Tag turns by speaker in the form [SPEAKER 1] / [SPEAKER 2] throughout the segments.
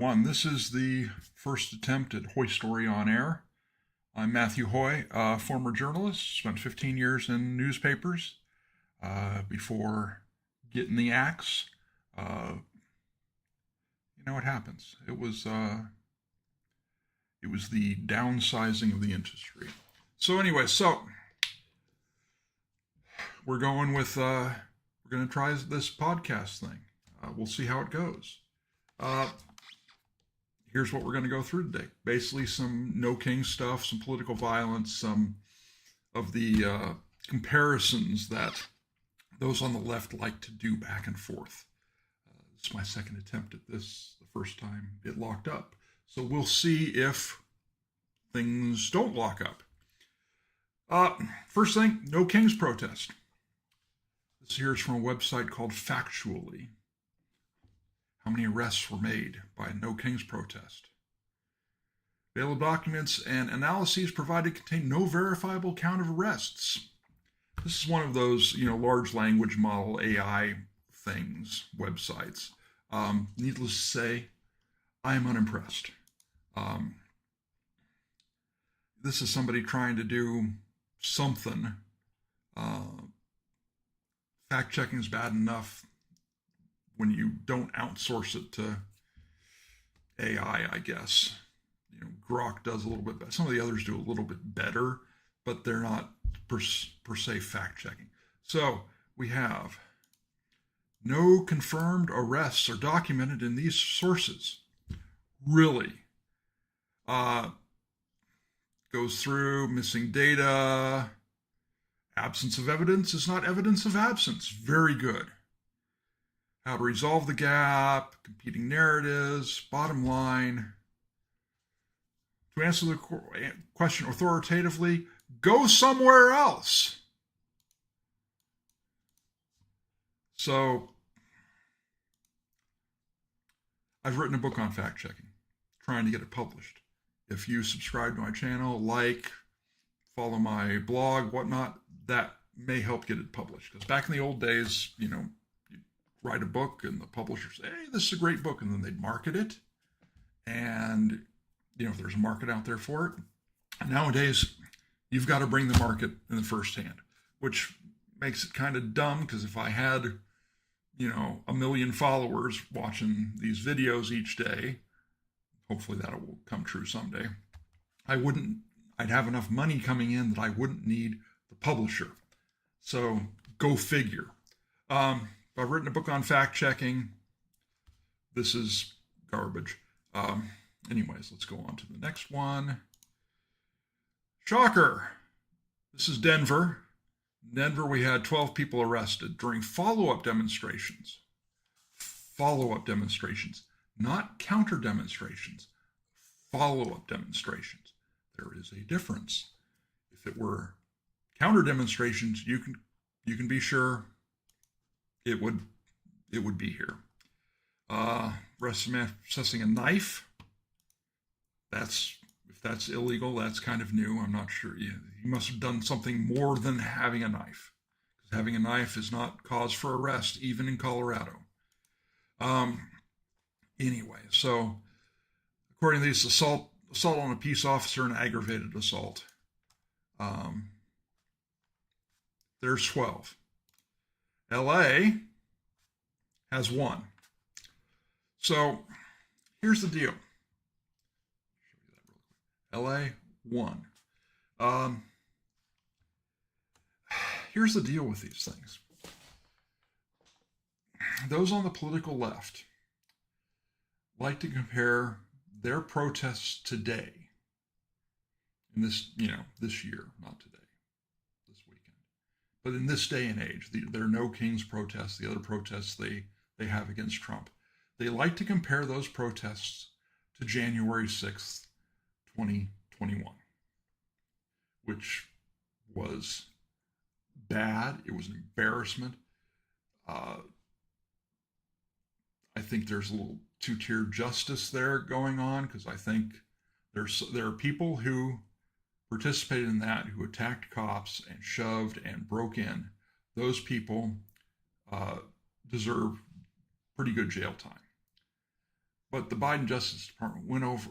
[SPEAKER 1] everyone. This is the first attempt at Hoy Story on Air. I'm Matthew Hoy, a former journalist, spent 15 years in newspapers before getting the axe. It happens. It was the downsizing of the industry. So anyway, we're going with, we're going to try this podcast thing. We'll see how it goes. Here's what we're going to go through today. Basically some No King stuff, some political violence, some of the comparisons that those on the left like to do back and forth. This is my second attempt at this, the first time it locked up. So we'll see if things don't lock up. First thing, No King's protest. This here is from a website called Factually. How many arrests were made by No King's protest? Available documents and analyses provided contain no verifiable count of arrests. This is one of those, large language model AI things, websites. Needless to say, I am unimpressed. This is somebody trying to do something. Fact-checking is bad enough when you don't outsource it to AI, I guess. Grok does a little bit better. Some of the others do a little bit better, but they're not per se fact-checking. So we have no confirmed arrests are documented in these sources. Really? Goes through missing data. Absence of evidence is not evidence of absence. Very good. How to resolve the gap, competing narratives, bottom line. To answer the question authoritatively, go somewhere else. So, I've written a book on fact-checking, trying to get it published. If you subscribe to my channel, follow my blog, whatnot, that may help get it published. Because back in the old days, you write a book and the publisher say, hey, this is a great book, and then they'd market it. And, if there's a market out there for it. And nowadays, you've got to bring the market in the first hand, which makes it kind of dumb, because if I had, 1 million followers watching these videos each day, hopefully that will come true someday, I'd have enough money coming in that I wouldn't need the publisher. So go figure. I've written a book on fact-checking. This is garbage. Anyways, let's go on to the next one. Shocker. This is Denver. In Denver, we had 12 people arrested during follow-up demonstrations. Follow-up demonstrations, not counter demonstrations. Follow-up demonstrations. There is a difference. If it were counter demonstrations, you can be sure it would be here. Assessing a knife. If that's illegal, that's kind of new. I'm not sure. He must have done something more than having a knife. Because having a knife is not cause for arrest, even in Colorado. Anyway, so according to these, assault on a peace officer and aggravated assault. There's 12. LA has 1. So here's the deal. LA 1. Here's the deal with these things. Those on the political left like to compare their protests today, in this, this year, not today, this weekend, but in this day and age, there are No King's protests, the other protests they have against Trump. They like to compare those protests to January 6th, 2021, which was bad. It was an embarrassment. I think there's a little two-tier justice there going on, because I think there are people who participated in that, who attacked cops and shoved and broke in. Those people deserve pretty good jail time. But the Biden Justice Department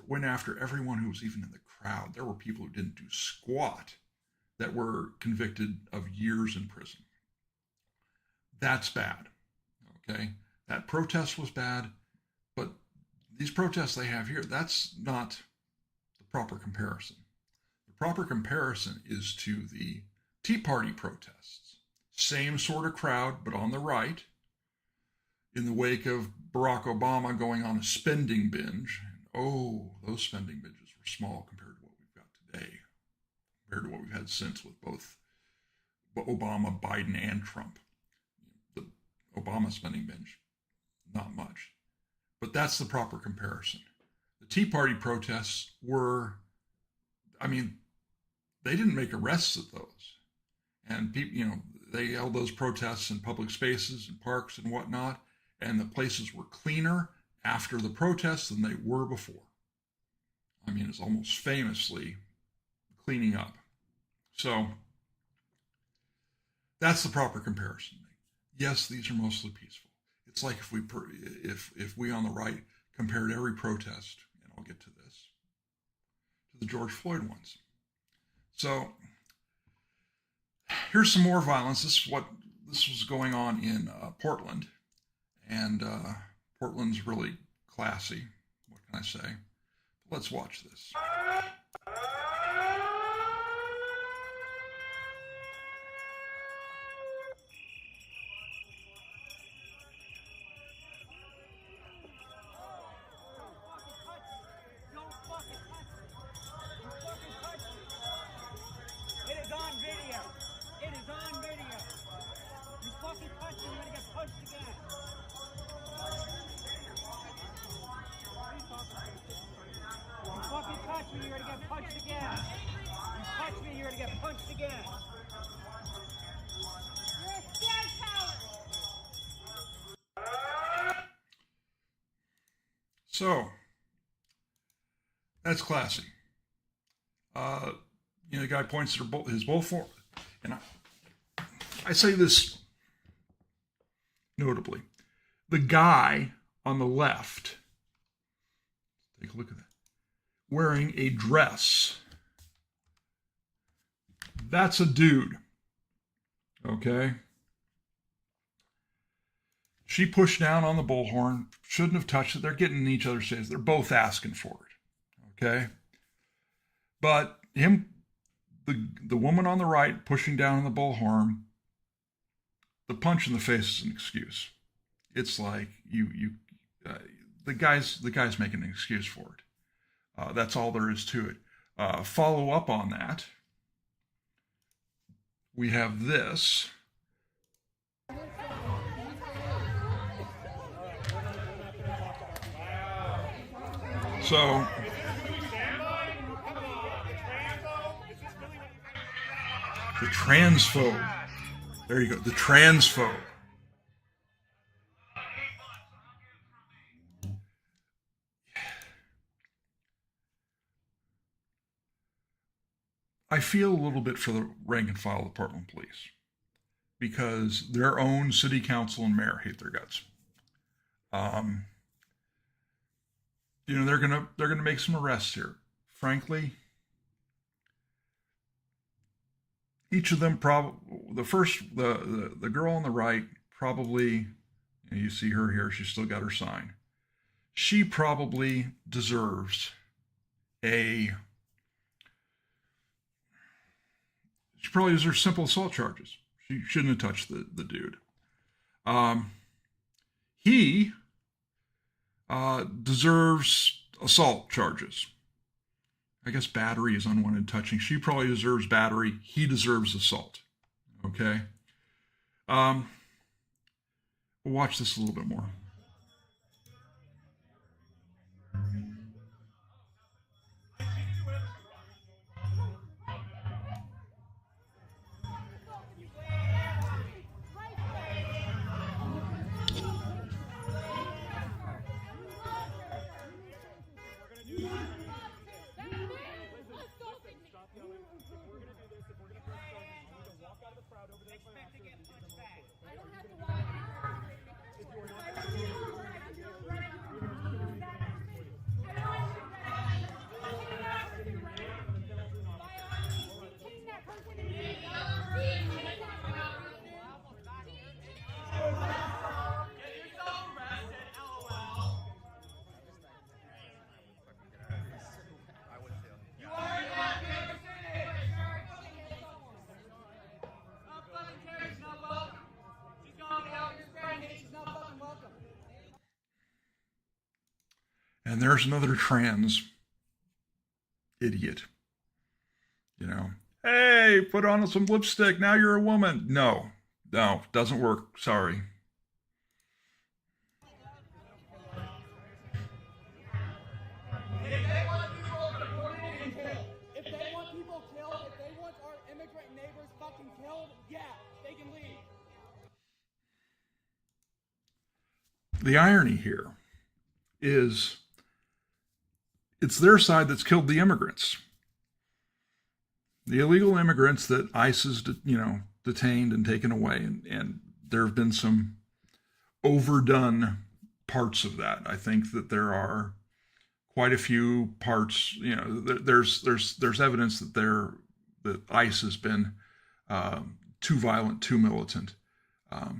[SPEAKER 1] went after everyone who was even in the crowd. There were people who didn't do squat that were convicted of years in prison. That's bad. Okay? That protest was bad, but these protests they have here, that's not the proper comparison. The proper comparison is to the Tea Party protests. Same sort of crowd, but on the right, in the wake of Barack Obama going on a spending binge. Oh, those spending binges were small compared to what we've got today, compared to what we've had since with both Obama, Biden, and Trump. The Obama spending binge, not much. But that's the proper comparison. The Tea Party protests were, I mean, they didn't make arrests at those. And people, they held those protests in public spaces and parks and whatnot, and the places were cleaner after the protests than they were before. I mean, it's almost famously cleaning up. So that's the proper comparison. Yes, these are mostly peaceful. It's like if we on the right compared every protest, and I'll get to this, to the George Floyd ones. So here's some more violence. This was going on in Portland, and Portland's really classy. What can I say? Let's watch this.
[SPEAKER 2] You're gonna get punched again. You touch me, you're gonna get punched again. You're a scared coward.
[SPEAKER 1] So that's classy. The guy points to his bullhorn, and I say this notably. The guy on the left, take a look at that, wearing a dress. That's a dude. Okay? She pushed down on the bullhorn, shouldn't have touched it. They're getting in each other's faces. They're both asking for it. Okay? But the woman on the right pushing down on the bullhorn, the punch in the face is an excuse. It's like the guy's making an excuse for it. That's all there is to it. Follow up on that. We have this. So the transphobe. There you go. The transphobe. I feel a little bit for the rank and file of the Portland Police because their own city council and mayor hate their guts. They're gonna make some arrests here. Frankly, each of them the girl on the right probably, you see her here. She's still got her sign. She probably deserves simple assault charges. She shouldn't have touched the dude. He deserves assault charges. I guess battery is unwanted touching. She probably deserves battery. He deserves assault. Okay? We'll watch this a little bit more. And there's another trans idiot. You know, hey, put on some lipstick. Now you're a woman. No, doesn't work. Sorry.
[SPEAKER 2] If they want people killed, if they want our immigrant neighbors fucking killed, yeah, they can leave.
[SPEAKER 1] The irony here is it's their side that's killed the immigrants. The illegal immigrants that ICE has, detained and taken away. And there have been some overdone parts of that. I think that there are quite a few parts. There's evidence that ICE has been too violent, too militant. Of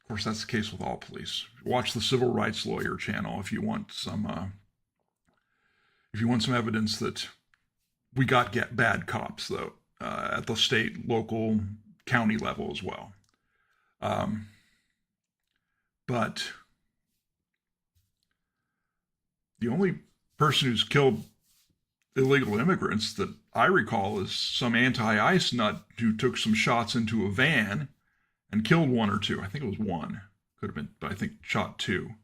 [SPEAKER 1] course, that's the case with all police. Watch the Civil Rights Lawyer channel if you want some evidence that we got bad cops, though, at the state, local, county level as well. But the only person who's killed illegal immigrants that I recall is some anti-ICE nut who took some shots into a van and killed one or two. I think it was one. Could have been, but I think shot two,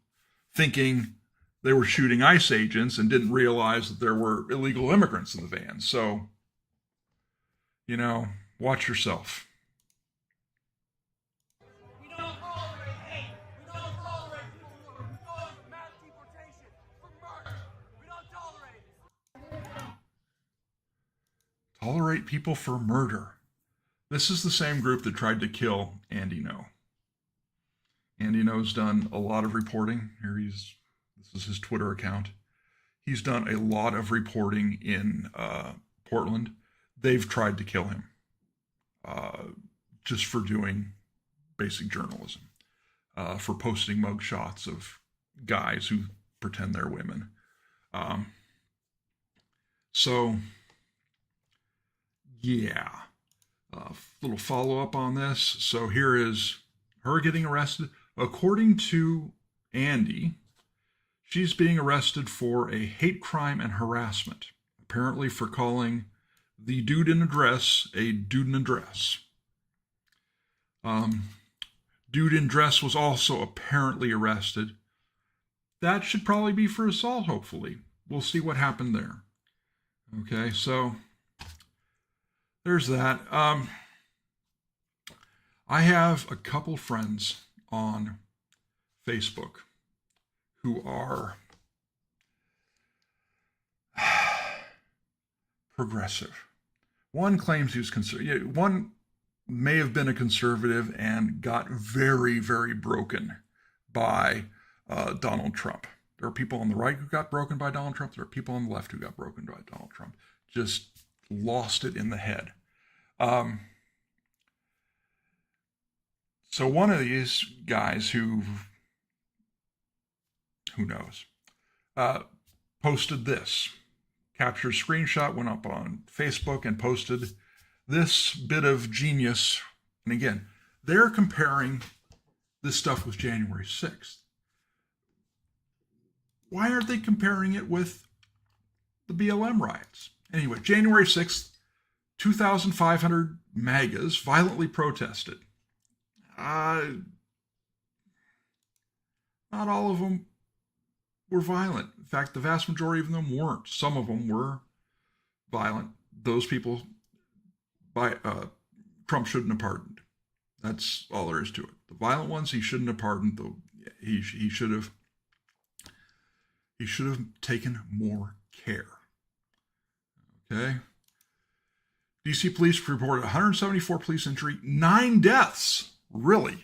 [SPEAKER 1] thinking they were shooting ICE agents and didn't realize that there were illegal immigrants in the van. So, watch yourself.
[SPEAKER 2] We don't tolerate hate. We don't tolerate people who are going to mass deportation for murder. We don't tolerate it.
[SPEAKER 1] Tolerate people for murder. This is the same group that tried to kill Andy Ngo. Andy Ngo's done a lot of reporting. This is his Twitter account. He's done a lot of reporting in Portland. They've tried to kill him just for doing basic journalism, for posting mugshots of guys who pretend they're women. Little follow-up on this. So here is her getting arrested. According to Andy, she's being arrested for a hate crime and harassment, apparently for calling the dude in a dress a dude in a dress. Dude in dress was also apparently arrested. That should probably be for assault, hopefully. We'll see what happened there. Okay, so there's that. I have a couple friends on Facebook who are progressive. One claims he was conservative. One may have been a conservative and got very, very broken by Donald Trump. There are people on the right who got broken by Donald Trump. There are people on the left who got broken by Donald Trump. Just lost it in the head. So one of these guys who knows, posted this, captured a screenshot, went up on Facebook and posted this bit of genius. And again, they're comparing this stuff with January 6th. Why aren't they comparing it with the BLM riots? Anyway, January 6th, 2,500 MAGAs violently protested. Not all of them were violent. In fact, the vast majority of them weren't. Some of them were violent. Those people, Trump shouldn't have pardoned. That's all there is to it. The violent ones, he shouldn't have pardoned. Though he should have taken more care. Okay. DC police reported 174 police injury, 9 deaths. Really?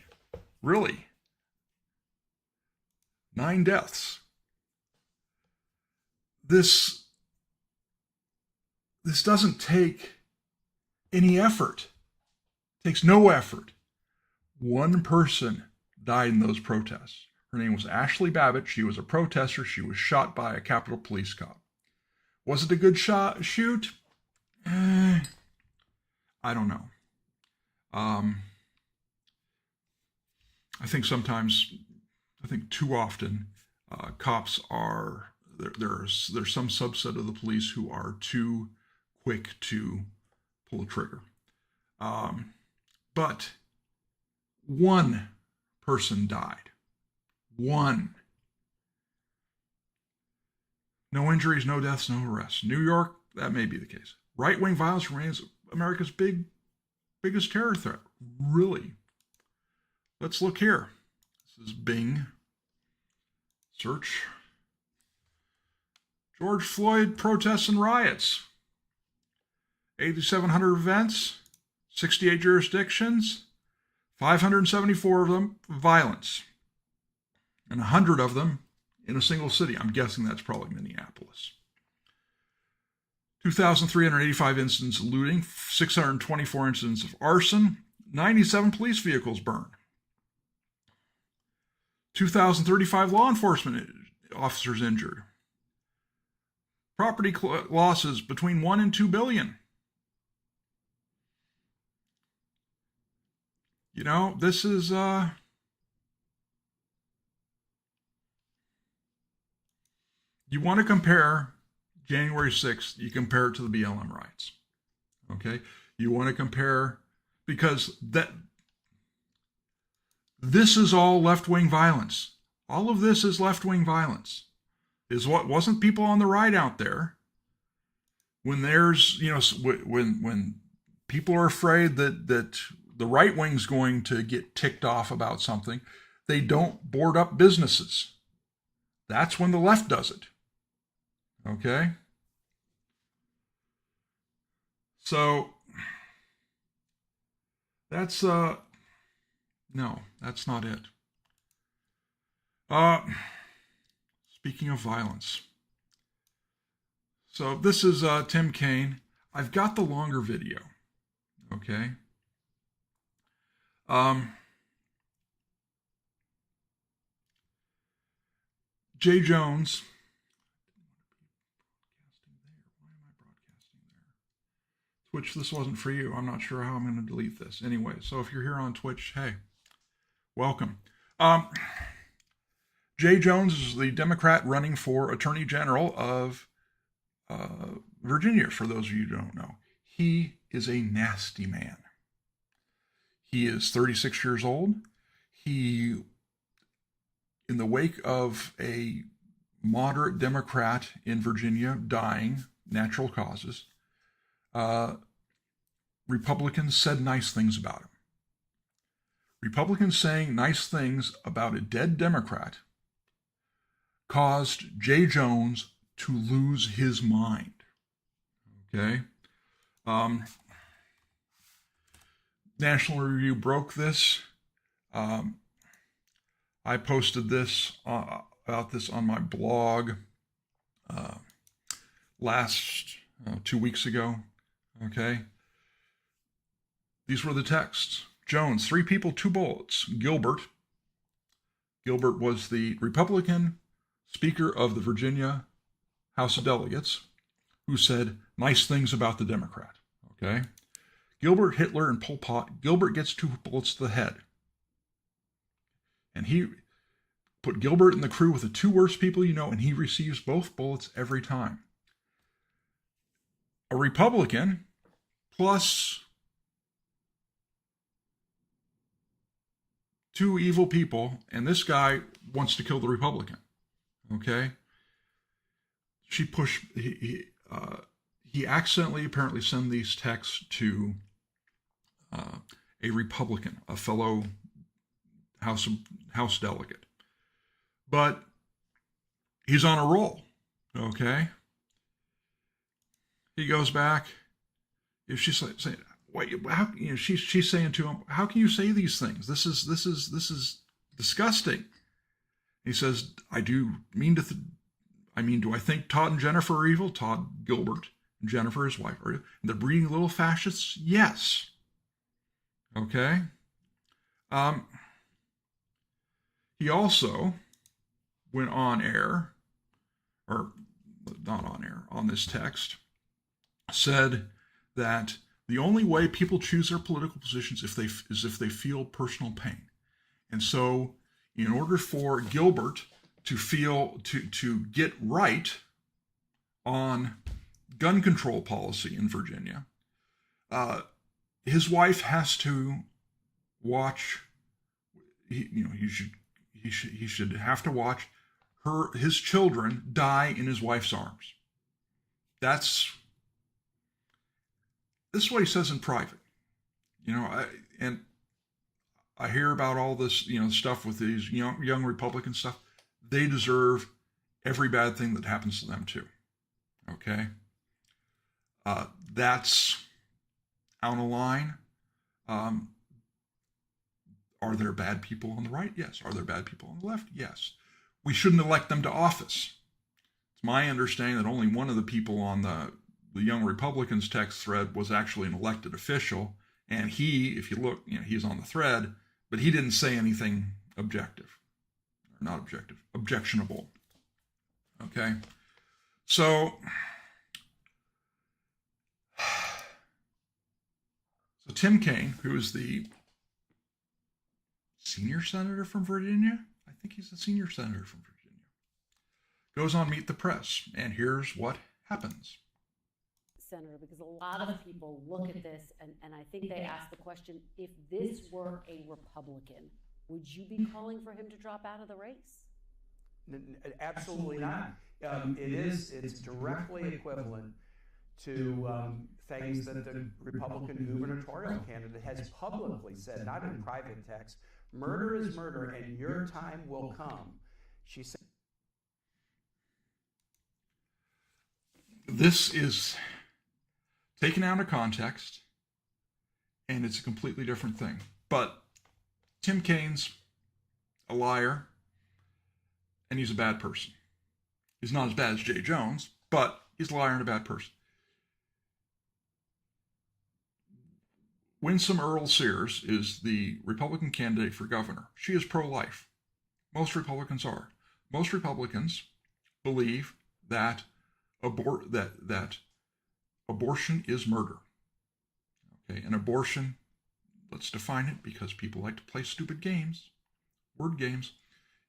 [SPEAKER 1] 9 deaths. This doesn't take any effort. It takes no effort. One person died in those protests. Her name was Ashley Babbitt. She was a protester. She was shot by a Capitol Police cop. Was it a good shoot? I don't know. I think too often, cops there's some subset of the police who are too quick to pull a trigger. But one person died. One. No injuries, no deaths, no arrests. New York, that may be the case. Right-wing violence remains America's biggest terror threat. Really. Let's look here. This is Bing. Search. George Floyd protests and riots. 8,700 events, 68 jurisdictions, 574 of them violence, and 100 of them in a single city. I'm guessing that's probably Minneapolis. 2,385 incidents of looting, 624 incidents of arson, 97 police vehicles burned, 2,035 law enforcement officers injured, property losses between 1 and 2 billion. You know, this is you want to compare January 6th, you compare it to the BLM riots. Okay? You want to compare, because this is all left-wing violence. All of this is left-wing violence. Is what wasn't people on the right out there. When there's, you know, when people are afraid that the right wing's going to get ticked off about something, they don't board up businesses. That's when the left does it. Okay? So that's no, that's not it. Speaking of violence. So this is Tim Kaine. I've got the longer video. Okay? Jay Jones. Twitch, this wasn't for you. I'm not sure how I'm going to delete this. Anyway, so if you're here on Twitch, hey, welcome. Jay Jones is the Democrat running for Attorney General of Virginia, for those of you who don't know. He is a nasty man. He is 36 years old. He, in the wake of a moderate Democrat in Virginia dying, natural causes, Republicans said nice things about him. Republicans saying nice things about a dead Democrat caused Jay Jones to lose his mind. Okay? National Review broke this. I posted this about this on my blog last 2 weeks ago. Okay? These were the texts. Jones, 3 people, 2 bullets. Gilbert was the Republican Speaker of the Virginia House of Delegates who said nice things about the Democrat. Okay? Gilbert, Hitler, and Pol Pot. Gilbert gets 2 bullets to the head. And he put Gilbert in the crew with the 2 worst people you know, and he receives both bullets every time. A Republican plus 2 evil people, and this guy wants to kill the Republican. Okay? He accidentally apparently sent these texts to a Republican, a fellow House delegate. But he's on a roll. Okay? He goes back. If she's saying, how, you know, she's saying to him, "How can you say these things? This is disgusting." He says, "Do I think Todd and Jennifer are evil? Todd Gilbert and Jennifer, his wife, are, and they're breeding little fascists? Yes." Okay. He also went on air, or not on air, on this text, said that the only way people choose their political positions is if they feel personal pain. And so, in order for Gilbert to get right on gun control policy in Virginia, his wife has to watch. He should have to watch his children die in his wife's arms. This is what he says in private. I hear about all this, stuff with these young Republican stuff. They deserve every bad thing that happens to them too. Okay, that's out of line. Are there bad people on the right? Yes. Are there bad people on the left? Yes. We shouldn't elect them to office. It's my understanding that only one of the people on the Young Republicans text thread was actually an elected official. And he, if you look, he's on the thread, but he didn't say anything objectionable. Okay. So Tim Kaine, who is the senior senator from Virginia, I think he's the senior senator from Virginia, goes on Meet the Press, and here's what happens.
[SPEAKER 3] Senator, because a lot of people look at this and I think they ask the question, if this were a Republican, would you be calling for him to drop out of the race?
[SPEAKER 4] Absolutely not. It's directly equivalent to things that the Republican gubernatorial candidate has publicly said, not in private text. Murder is murder, and your time will come. She said.
[SPEAKER 1] This is taken out of context, and it's a completely different thing. But Tim Kaine's a liar, and he's a bad person. He's not as bad as Jay Jones, but he's a liar and a bad person. Winsome Earl Sears is the Republican candidate for governor. She is pro-life. Most Republicans are. Most Republicans believe that abortion is murder. Okay, and abortion, let's define it because people like to play stupid games, word games,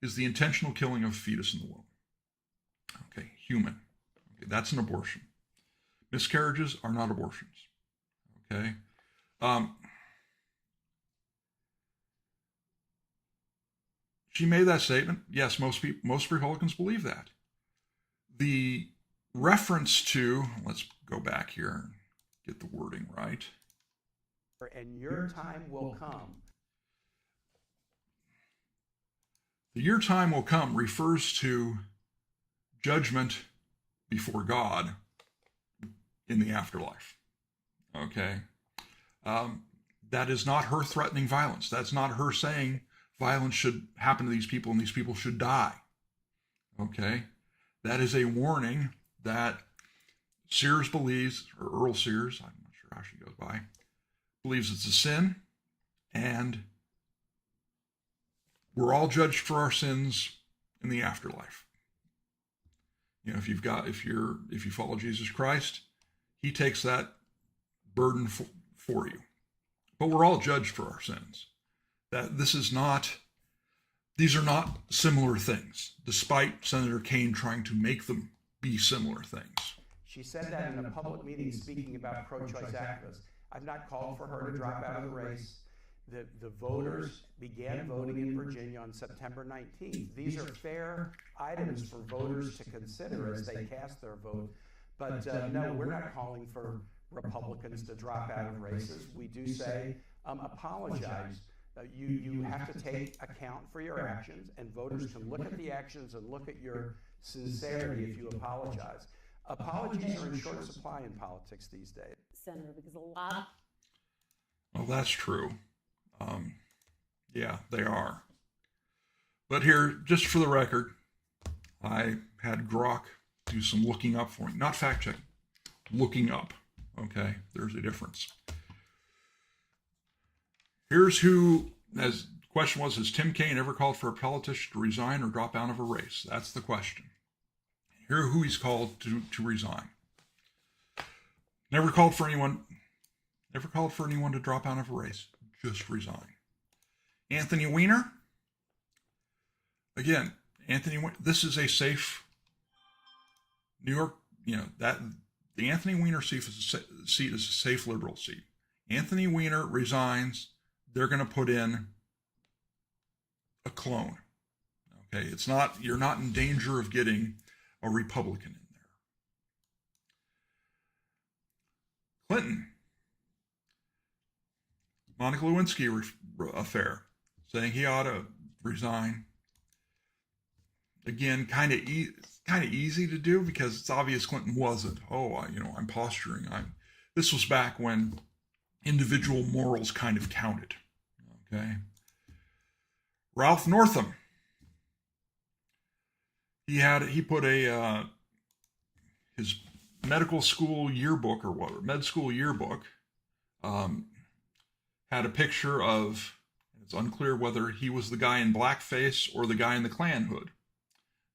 [SPEAKER 1] is the intentional killing of a fetus in the womb. Okay, human. Okay, that's an abortion. Miscarriages are not abortions. Okay. She made that statement. Yes, most Republicans believe that. The reference to, let's go back here and get the wording right.
[SPEAKER 4] And your time will come.
[SPEAKER 1] The your time will come refers to judgment before God in the afterlife. Okay. That is not her threatening violence. That's not her saying violence should happen to these people and these people should die. Okay. That is a warning that Sears believes, or Earl Sears, I'm not sure how she goes by, believes it's a sin, and we're all judged for our sins in the afterlife. If you follow Jesus Christ, he takes that burden for you. But we're all judged for our sins. These are not similar things, despite Senator Kaine trying to make them be similar things.
[SPEAKER 4] She said that in a public meeting speaking about pro-choice activists. I've not called for her to drop out of the race. The voters began voting in Virginia on September 19th. These are fair items for voters to consider as they cast their vote. But no, we're not calling for Republicans to drop out of races. We do say apologize. You have to take account for your actions, and voters can look at the actions and look at your sincerity if you apologize. Apologies are in short supply in politics these days.
[SPEAKER 3] Senator, because a lot.
[SPEAKER 1] Well, that's true. Yeah, they are. But here, just for the record, I had Grok do some looking up for me. Not fact checking, looking up. Okay, there's a difference. Here's who, as the question was, has Tim Kaine ever called for a politician to resign or drop out of a race? That's the question. Here who he's called to resign. Never called for anyone to drop out of a race. Just resign. Anthony Weiner. Again, this is a safe New York, that the Anthony Weiner seat is a safe liberal seat. Anthony Weiner resigns. They're going to put in a clone. Okay, you're not in danger of getting a Republican in there. Clinton, Monica Lewinsky affair, saying he ought to resign. Again, kind of easy to do because it's obvious Clinton wasn't. I'm posturing. This was back when individual morals kind of counted. Okay. Ralph Northam. He put his medical school yearbook med school yearbook, had a picture of, it's unclear whether he was the guy in blackface or the guy in the Klan hood,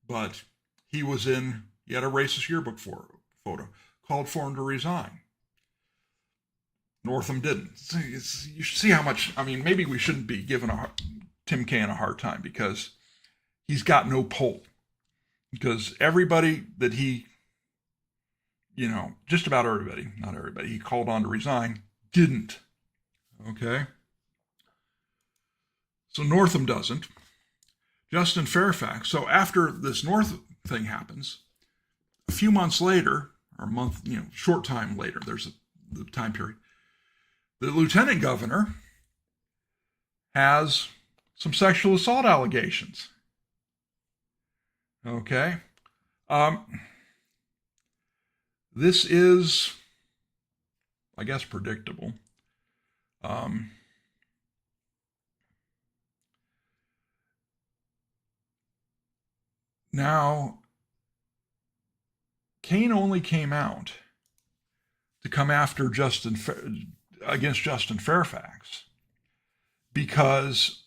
[SPEAKER 1] but he had a racist yearbook photo, called for him to resign. Northam didn't. You see how much, maybe we shouldn't be giving Tim Kaine a hard time because he's got no pull. Because everybody that just about everybody, not everybody, he called on to resign, didn't. Okay? So Northam doesn't. Justin Fairfax. So after this North thing happens, a few months later, or a month, short time later, there's the time period, the lieutenant governor has some sexual assault allegations. Okay. This is, I guess, predictable. Now, Kaine only came out to come after against Justin Fairfax because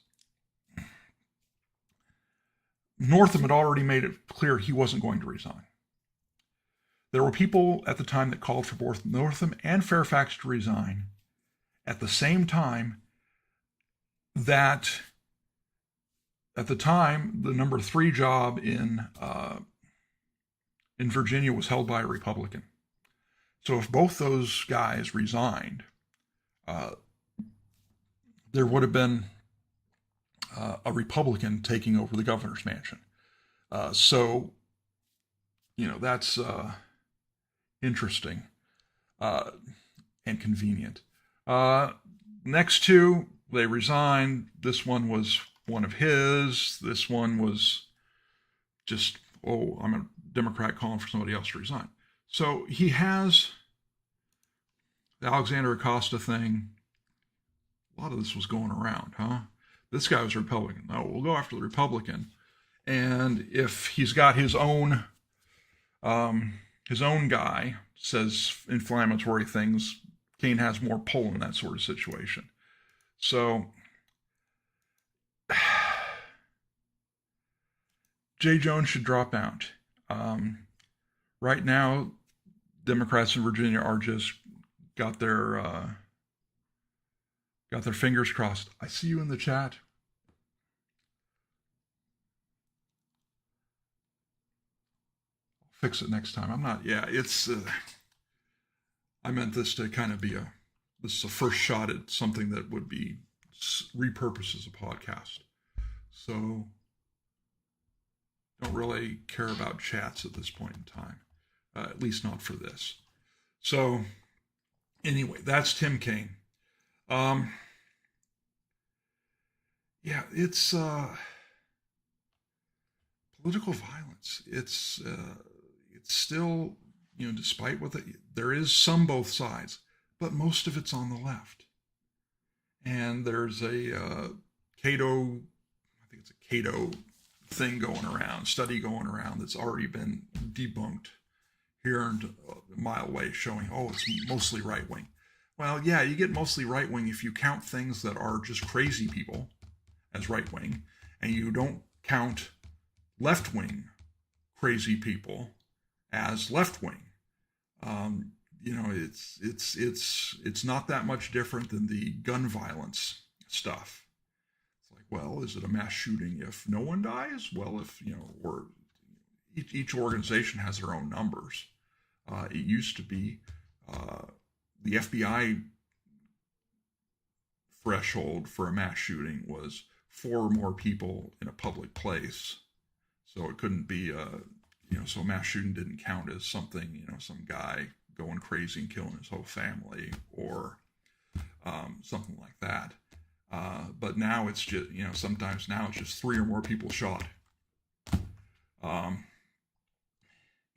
[SPEAKER 1] Northam had already made it clear he wasn't going to resign. There were people at the time that called for both Northam and Fairfax to resign at the same time that at the time the number 3 job in Virginia was held by a Republican. So if both those guys resigned, there would have been a Republican taking over the governor's mansion. So that's interesting and convenient. Next 2, they resigned. This one was one of his. This one was just, I'm a Democrat calling for somebody else to resign. So he has the Alexander Acosta thing. A lot of this was going around, huh? This guy was a Republican. No, we'll go after the Republican. And if he's got his own guy says inflammatory things, Kaine has more pull in that sort of situation. So Jay Jones should drop out. Right now, Democrats in Virginia are just got their fingers crossed. I see you in the chat. I'll fix it next time. I meant this to kind of be this is a first shot at something that would be repurposed as a podcast. So don't really care about chats at this point in time, at least not for this. So anyway, that's Tim Kaine. It's political violence. It's still, despite there is some both sides, but most of it's on the left. And there's a Cato thing going around, study going around that's already been debunked here and a mile away, showing, it's mostly right wing. Well, yeah, you get mostly right wing if you count things that are just crazy people as right wing, and you don't count left wing crazy people as left wing. It's not that much different than the gun violence stuff. It's like, Well, is it a mass shooting if no one dies? Well, if, or each organization has their own numbers. It used to be the FBI threshold for a mass shooting was 4 or more people in a public place. So it couldn't be so a mass shooting didn't count as something, some guy going crazy and killing his whole family or something like that. But now it's just, sometimes now it's just 3 or more people shot.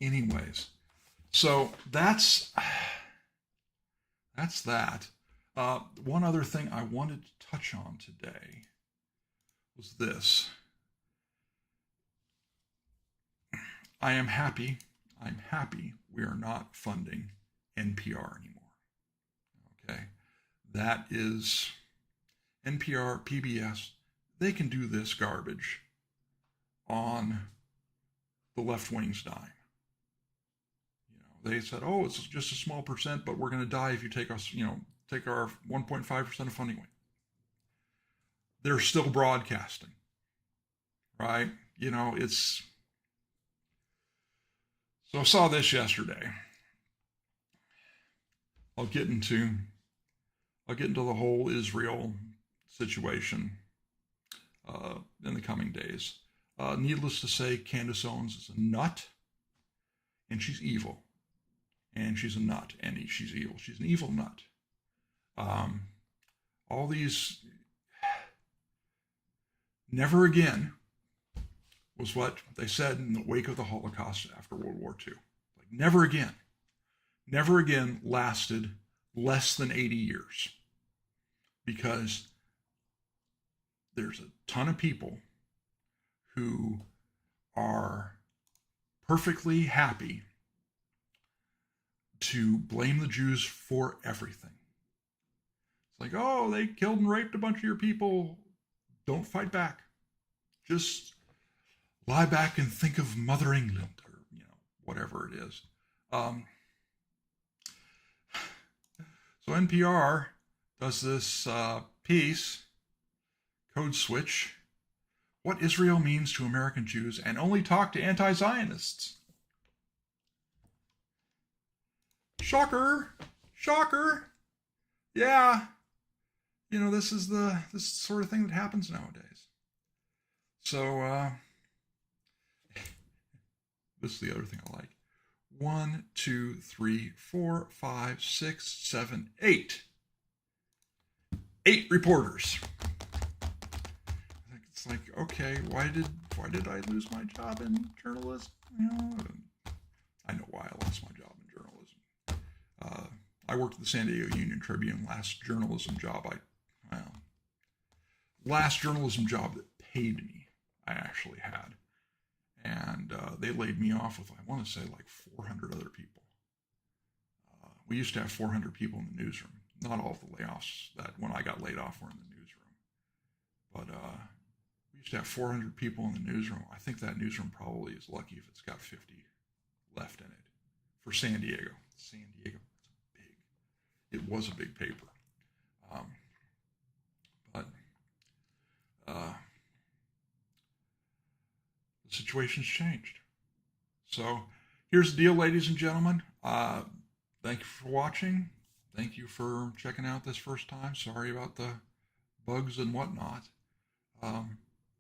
[SPEAKER 1] Anyways, so that's that. One other thing I wanted to touch on today was this. I'm happy we are not funding NPR anymore. Okay? That is NPR, PBS, they can do this garbage on the left wing's dime. They said, oh, it's just a small percent, but we're going to die if you take us, take our 1.5% of funding away. They're still broadcasting, right? It's. So I saw this yesterday. I'll get into the whole Israel situation in the coming days. Needless to say, Candace Owens is a nut, and she's evil. And she's a nut, and she's evil. She's an evil nut. All these, never again was what they said in the wake of the Holocaust after World War II. Like, never again lasted less than 80 years. Because there's a ton of people who are perfectly happy to blame the Jews for everything. It's like, oh, they killed and raped a bunch of your people. Don't fight back. Just lie back and think of Mother England, or whatever it is. So NPR does this piece, Code Switch, What Israel Means to American Jews, and only talk to anti-Zionists. Shocker. Yeah. This is the sort of thing that happens nowadays. So, this is the other thing I like. 1, 2, 3, 4, 5, 6, 7, 8. 8 reporters. It's like, okay, why did I lose my job in journalism? I know why I lost my job in journalism. I worked at the San Diego Union Tribune. Last journalism job that paid me, I actually had. And they laid me off with, I want to say, like 400 other people. We used to have 400 people in the newsroom. Not all of the layoffs that when I got laid off were in the newsroom. But we used to have 400 people in the newsroom. I think that newsroom probably is lucky if it's got 50 left in it. For San Diego. San Diego, it was a big paper. But the situation's changed. So here's the deal, ladies and gentlemen. Thank you for watching. Thank you for checking out this first time. Sorry about the bugs and whatnot.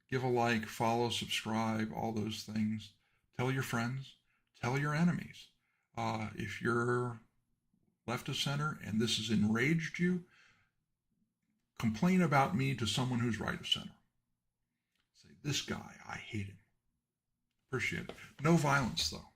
[SPEAKER 1] Give a like, follow, subscribe, all those things. Tell your friends. Tell your enemies. If you're left of center and this has enraged you, complain about me to someone who's right of center. Say, this guy, I hate him. Appreciate it. No violence, though.